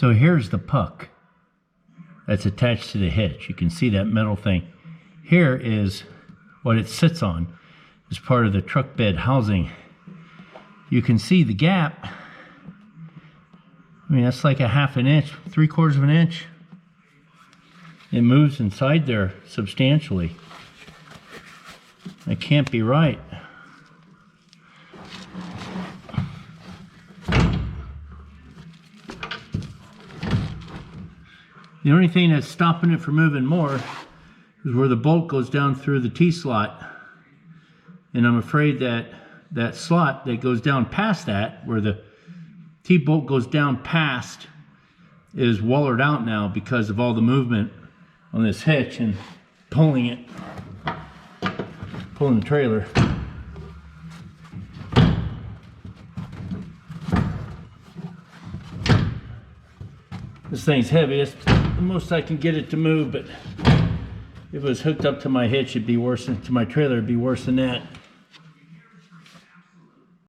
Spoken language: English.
So here's the puck that's attached to the hitch. You can see that metal thing. Here is what it sits on as part of the truck bed housing. You can see the gap. I mean, that's like a half an inch, 3/4 of an inch. It moves inside there substantially. That can't be right. The only thing that's stopping it from moving more is where the bolt goes down through the T-slot. And I'm afraid that that slot that goes down past that, where the T-bolt goes down past, is wallered out now because of all the movement on this hitch and pulling the trailer. This thing's heavy. It's the most I can get it to move, but if it was hooked up to my hitch, it'd be worse than, to my trailer, it'd be worse than that.